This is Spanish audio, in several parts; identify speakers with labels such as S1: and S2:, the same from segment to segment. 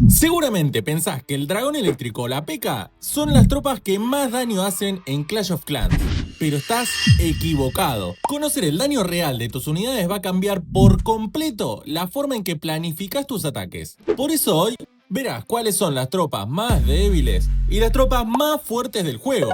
S1: Seguramente pensás que el dragón eléctrico o la P.E.K.K.A. son las tropas que más daño hacen en Clash of Clans. Pero estás equivocado. Conocer el daño real de tus unidades va a cambiar por completo la forma en que planificas tus ataques. Por eso hoy verás cuáles son las tropas más débiles y las tropas más fuertes del juego.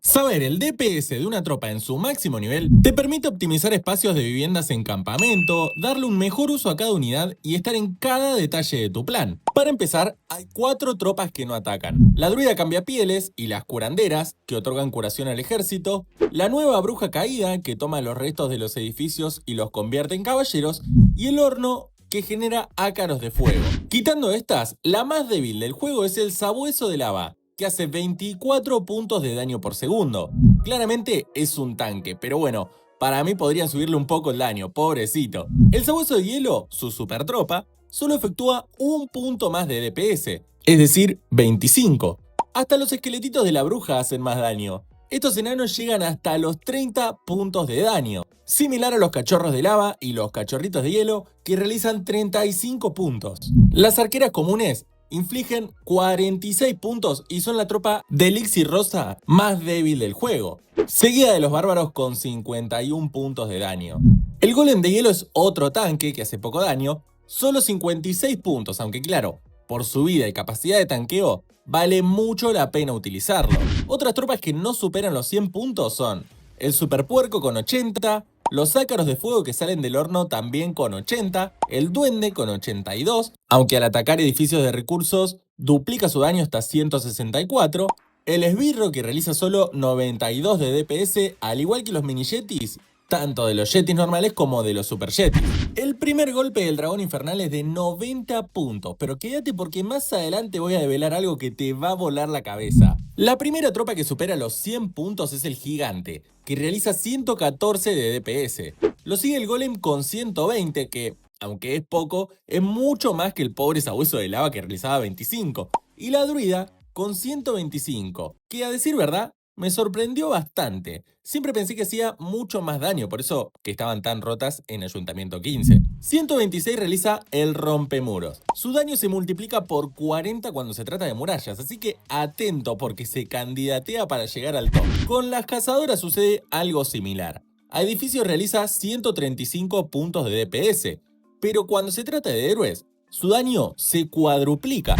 S1: Saber el DPS de una tropa en su máximo nivel te permite optimizar espacios de viviendas en campamento, darle un mejor uso a cada unidad y estar en cada detalle de tu plan. Para empezar, hay 4 tropas que no atacan. La druida cambiapieles y las curanderas, que otorgan curación al ejército, la nueva bruja caída, que toma los restos de los edificios y los convierte en caballeros, y el horno, que genera ácaros de fuego. Quitando estas, la más débil del juego es el sabueso de lava, que hace 24 puntos de daño por segundo. Claramente es un tanque, pero bueno, para mí podrían subirle un poco el daño, pobrecito. El sabueso de hielo, su super tropa, solo efectúa un punto más de DPS, es decir, 25. Hasta los esqueletitos de la bruja hacen más daño. Estos enanos llegan hasta los 30 puntos de daño, similar a los cachorros de lava y los cachorritos de hielo, que realizan 35 puntos. Las arqueras comunes infligen 46 puntos y son la tropa de elixir rosa más débil del juego, seguida de los bárbaros con 51 puntos de daño. El golem de hielo es otro tanque que hace poco daño, solo 56 puntos, aunque claro, por su vida y capacidad de tanqueo, vale mucho la pena utilizarlo. Otras tropas que no superan los 100 puntos son el superpuerco con 80, los ácaros de fuego que salen del horno también con 80, el duende con 82, aunque al atacar edificios de recursos duplica su daño hasta 164, el esbirro que realiza solo 92 de DPS, al igual que los mini yetis, tanto de los yetis normales como de los super yetis. El primer golpe del dragón infernal es de 90 puntos, pero quédate porque más adelante voy a develar algo que te va a volar la cabeza. La primera tropa que supera los 100 puntos es el gigante, que realiza 114 de DPS. Lo sigue el golem con 120, que, aunque es poco, es mucho más que el pobre sabueso de lava que realizaba 25. Y la druida con 125, que a decir verdad, me sorprendió bastante. Siempre pensé que hacía mucho más daño, por eso que estaban tan rotas en Ayuntamiento 15. 126 realiza el rompemuros. Su daño se multiplica por 40 cuando se trata de murallas, así que atento porque se candidatea para llegar al top. Con las cazadoras sucede algo similar. A edificios realiza 135 puntos de DPS, pero cuando se trata de héroes, su daño se cuadruplica.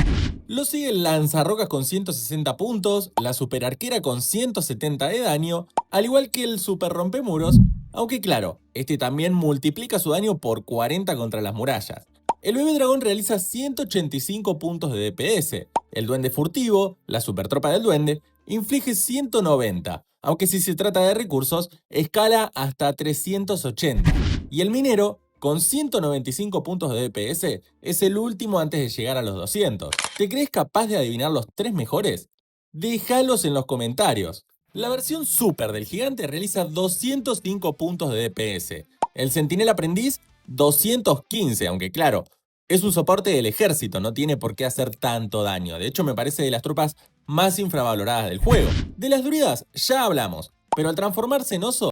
S1: Lo sigue el lanzarrocas con 160 puntos, la superarquera con 170 de daño, al igual que el super rompemuros, aunque claro, este también multiplica su daño por 40 contra las murallas. El bebé dragón realiza 185 puntos de DPS, el duende furtivo, la super tropa del duende, inflige 190, aunque si se trata de recursos, escala hasta 380. Y el minero, con 195 puntos de DPS, es el último antes de llegar a los 200. ¿Te crees capaz de adivinar los 3 mejores? Déjalos en los comentarios. La versión Super del gigante realiza 205 puntos de DPS. El centinela aprendiz, 215, aunque claro, es un soporte del ejército, no tiene por qué hacer tanto daño. De hecho, me parece de las tropas más infravaloradas del juego. De las druidas ya hablamos, pero al transformarse en oso,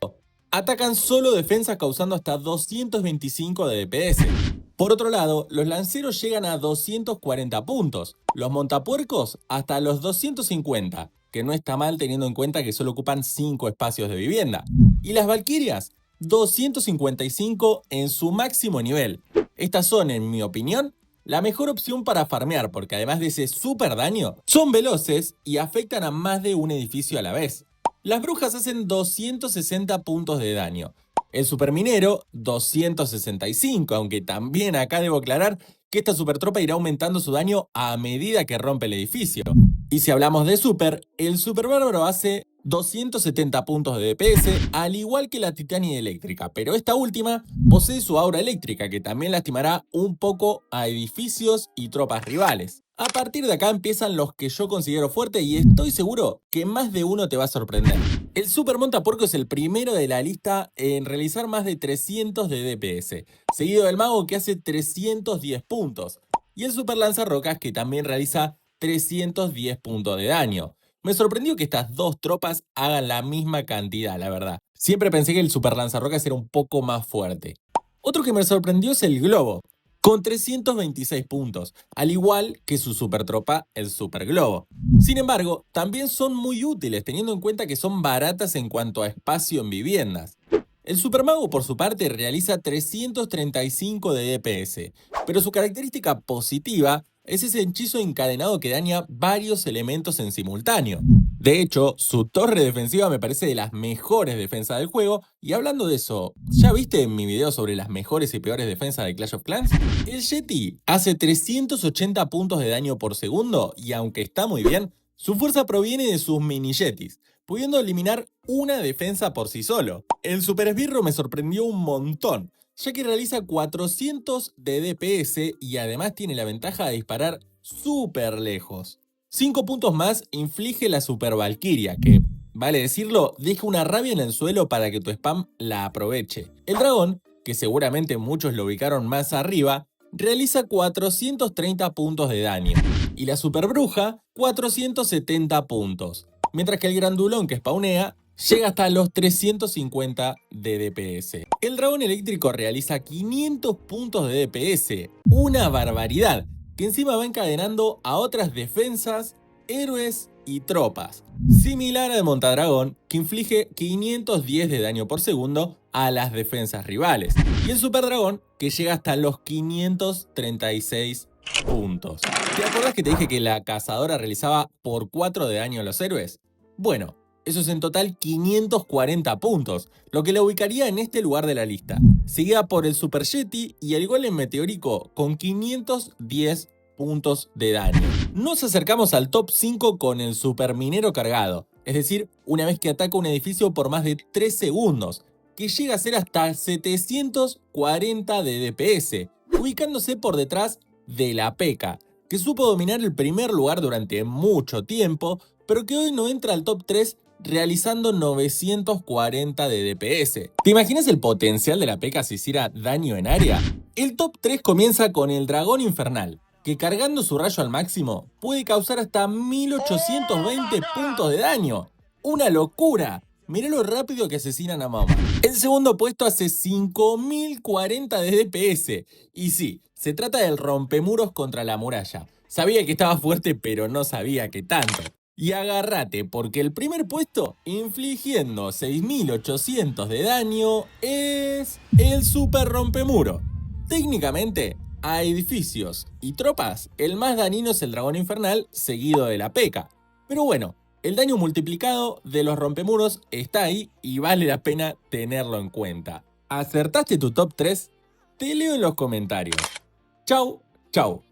S1: atacan solo defensas causando hasta 225 de DPS. Por otro lado, los lanceros llegan a 240 puntos, los montapuercos hasta los 250, que no está mal teniendo en cuenta que solo ocupan 5 espacios de vivienda. Y las valquirias, 255 en su máximo nivel. Estas son, en mi opinión, la mejor opción para farmear porque además de ese super daño, son veloces y afectan a más de un edificio a la vez. Las brujas hacen 260 puntos de daño. El superminero, 265, aunque también acá debo aclarar que esta supertropa irá aumentando su daño a medida que rompe el edificio. Y si hablamos de super, el super bárbaro hace 270 puntos de DPS, al igual que la titania eléctrica, pero esta última posee su aura eléctrica, que también lastimará un poco a edificios y tropas rivales. A partir de acá empiezan los que yo considero fuertes y estoy seguro que más de uno te va a sorprender. El Super Montapuerco es el primero de la lista en realizar más de 300 de DPS, seguido del Mago que hace 310 puntos, y el Super Lanzarrocas que también realiza 310 puntos de daño. Me sorprendió que estas dos tropas hagan la misma cantidad, la verdad. Siempre pensé que el Super Lanzarrocas era un poco más fuerte. Otro que me sorprendió es el Globo. con 326 puntos, al igual que su supertropa, el Super Globo. Sin embargo, también son muy útiles teniendo en cuenta que son baratas en cuanto a espacio en viviendas. El Supermago, por su parte, realiza 335 de DPS, pero su característica positiva es ese hechizo encadenado que daña varios elementos en simultáneo. De hecho, su torre defensiva me parece de las mejores defensas del juego, y hablando de eso, ¿ya viste en mi video sobre las mejores y peores defensas de Clash of Clans? El Yeti hace 380 puntos de daño por segundo y aunque está muy bien, su fuerza proviene de sus mini Yetis, pudiendo eliminar una defensa por sí solo. El Super Esbirro me sorprendió un montón, ya que realiza 400 de DPS y además tiene la ventaja de disparar súper lejos. 5 puntos más inflige la Super Valkyria, que, vale decirlo, deja una rabia en el suelo para que tu spam la aproveche. El dragón, que seguramente muchos lo ubicaron más arriba, realiza 430 puntos de daño, y la Super Bruja 470 puntos, mientras que el Grandulón que spawnea llega hasta los 350 de DPS. El dragón eléctrico realiza 500 puntos de DPS, una barbaridad, que encima va encadenando a otras defensas, héroes y tropas, similar al Montadragón, que inflige 510 de daño por segundo a las defensas rivales, y el Super Dragón, que llega hasta los 536 puntos. ¿Te acordás que te dije que la cazadora realizaba por 4 de daño a los héroes? Bueno, eso es en total 540 puntos, lo que la ubicaría en este lugar de la lista, seguida por el Super Yeti y el Golem Meteórico con 510 puntos de daño. Nos acercamos al top 5 con el Super Minero cargado, es decir, una vez que ataca un edificio por más de 3 segundos, que llega a ser hasta 740 de DPS, ubicándose por detrás de la P.E.K.K.A, que supo dominar el primer lugar durante mucho tiempo, pero que hoy no entra al top 3 realizando 940 de DPS. ¿Te imaginas el potencial de la P.E.K.K.A si hiciera daño en área? El top 3 comienza con el Dragón Infernal, que cargando su rayo al máximo puede causar hasta 1820 puntos de daño. ¡Una locura! Mirá lo rápido que asesinan a Mama. El segundo puesto hace 5040 de DPS. Y sí, se trata del rompemuros contra la muralla. Sabía que estaba fuerte, pero no sabía que tanto. Y agárrate, porque el primer puesto, infligiendo 6800 de daño, es el Super Rompemuro. Técnicamente, a edificios y tropas, el más dañino es el Dragón Infernal, seguido de la P.E.K.K.A. Pero bueno, el daño multiplicado de los rompemuros está ahí y vale la pena tenerlo en cuenta. ¿Acertaste tu top 3? Te leo en los comentarios. Chau, chau.